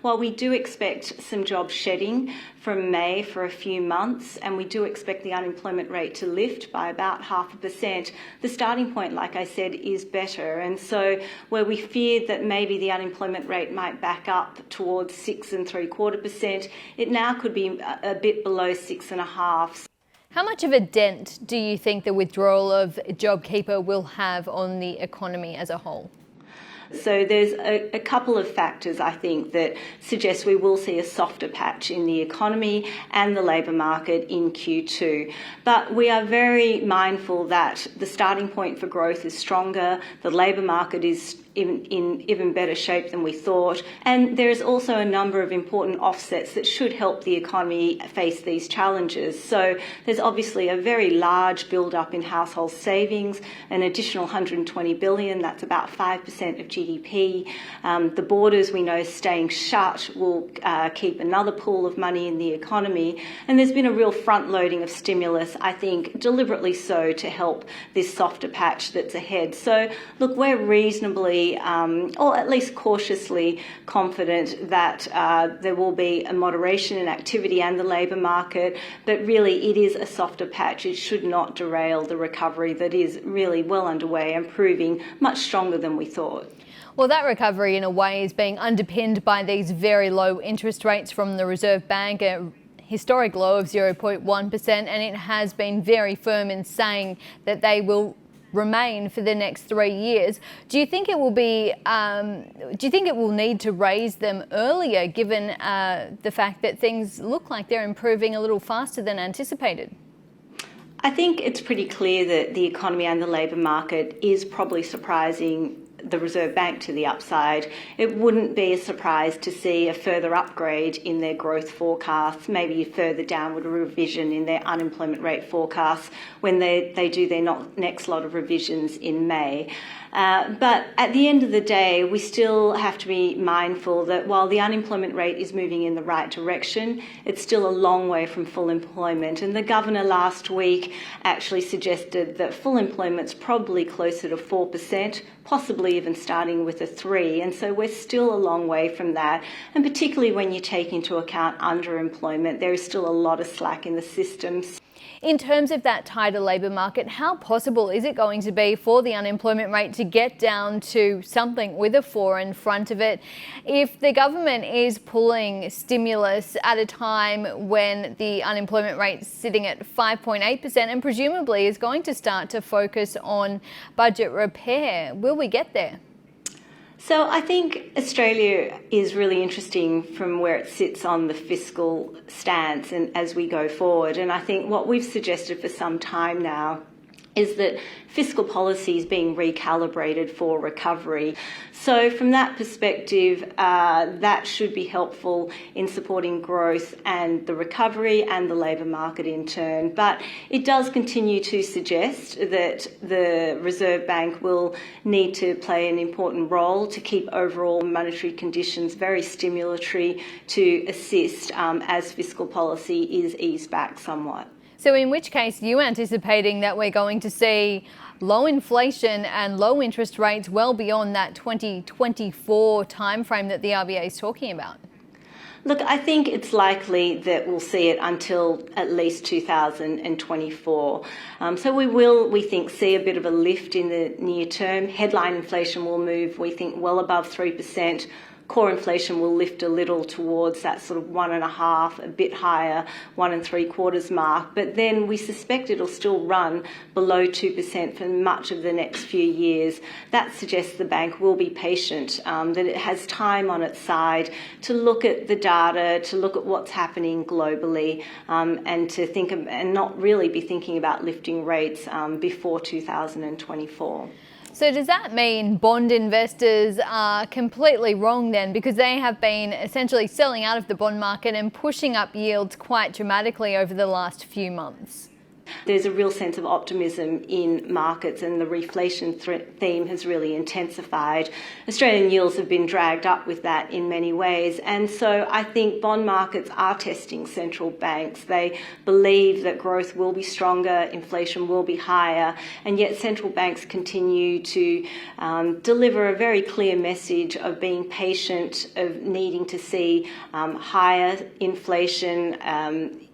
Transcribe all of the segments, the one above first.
While we do expect some job shedding from May for a few months, and we do expect the unemployment rate to lift by about 0.5%, the starting point, like I said, is better. And so where we feared that maybe the unemployment rate might back up towards 6.75%, it now could be a bit below 6.5%. How much of a dent do you think the withdrawal of JobKeeper will have on the economy as a whole? So there's a couple of factors, I think, that suggest we will see a softer patch in the economy and the labour market in Q2. But we are very mindful that the starting point for growth is stronger, the labour market is in even better shape than we thought, and there is also a number of important offsets that should help the economy face these challenges. So there's obviously a very large build-up in household savings, an additional $120 billion, that's about 5% of GDP. The borders, we know, staying shut will keep another pool of money in the economy, and there's been a real front-loading of stimulus, I think deliberately so, to help this softer patch that's ahead. So look, we're reasonably or at least cautiously confident that there will be a moderation in activity and the labour market, but really it is a softer patch. It should not derail the recovery that is really well underway and proving much stronger than we thought. Well, that recovery in a way is being underpinned by these very low interest rates from the Reserve Bank, a historic low of 0.1%, and it has been very firm in saying that they will remain for the next 3 years. Do you think it will be? Do you think it will need to raise them earlier, given the fact that things look like they're improving a little faster than anticipated? I think it's pretty clear that the economy and the labour market is probably surprising the Reserve Bank to the upside. It wouldn't be a surprise to see a further upgrade in their growth forecasts, maybe a further downward revision in their unemployment rate forecasts when they do their next lot of revisions in May. But at the end of the day, we still have to be mindful that while the unemployment rate is moving in the right direction, it's still a long way from full employment. And the governor last week actually suggested that full employment's probably closer to 4%, possibly even starting with a 3. And so we're still a long way from that. And particularly when you take into account underemployment, there is still a lot of slack in the system. In terms of that tighter labour market, how possible is it going to be for the unemployment rate to get down to something with a 4 in front of it if the government is pulling stimulus at a time when the unemployment rate is sitting at 5.8% and presumably is going to start to focus on budget repair? Will we get there? So I think Australia is really interesting from where it sits on the fiscal stance and as we go forward. And I think what we've suggested for some time now is that fiscal policy is being recalibrated for recovery. So from that perspective, that should be helpful in supporting growth and the recovery and the labour market in turn. But it does continue to suggest that the Reserve Bank will need to play an important role to keep overall monetary conditions very stimulatory to assist as fiscal policy is eased back somewhat. So in which case, you anticipating that we're going to see low inflation and low interest rates well beyond that 2024 timeframe that the RBA is talking about? Look, I think it's likely that we'll see it until at least 2024. So we will, we think, see a bit of a lift in the near term. Headline inflation will move, we think, well above 3%. Core inflation will lift a little towards that sort of 1.5%, a bit higher, 1.75% mark. But then we suspect it'll still run below 2% for much of the next few years. That suggests the bank will be patient, that it has time on its side to look at the data, to look at what's happening globally, and to think and not really be thinking about lifting rates before 2024. So does that mean bond investors are completely wrong then, because they have been essentially selling out of the bond market and pushing up yields quite dramatically over the last few months? There's a real sense of optimism in markets, and the reflation theme has really intensified. Australian yields have been dragged up with that in many ways, and so I think bond markets are testing central banks. They believe that growth will be stronger, inflation will be higher, and yet central banks continue to deliver a very clear message of being patient, of needing to see higher inflation,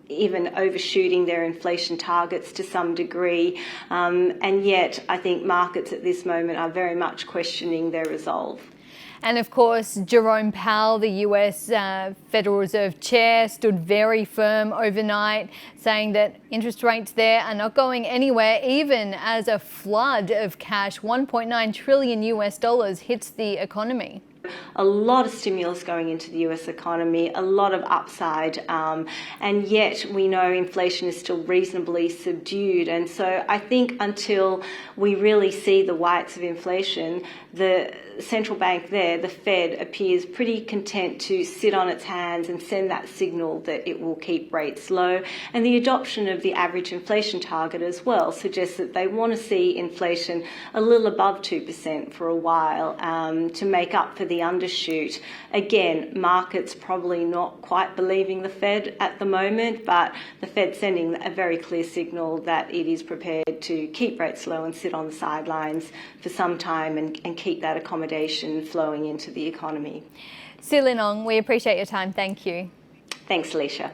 even overshooting their inflation targets to some degree. And yet I think markets at this moment are very much questioning their resolve. And of course, Jerome Powell, the US Federal Reserve Chair, stood very firm overnight, saying that interest rates there are not going anywhere, even as a flood of cash, $1.9 trillion US, hits the economy. A lot of stimulus going into the US economy, a lot of upside, and yet we know inflation is still reasonably subdued. And so I think until we really see the whites of inflation, the central bank there, the Fed, appears pretty content to sit on its hands and send that signal that it will keep rates low. And the adoption of the average inflation target as well suggests that they want to see inflation a little above 2% for a while to make up for the undershoot. Again, markets probably not quite believing the Fed at the moment, but the Fed sending a very clear signal that it is prepared to keep rates low and sit on the sidelines for some time and keep that accommodation flowing into the economy. Sue Lin Ong, we appreciate your time. Thank you. Thanks, Alicia.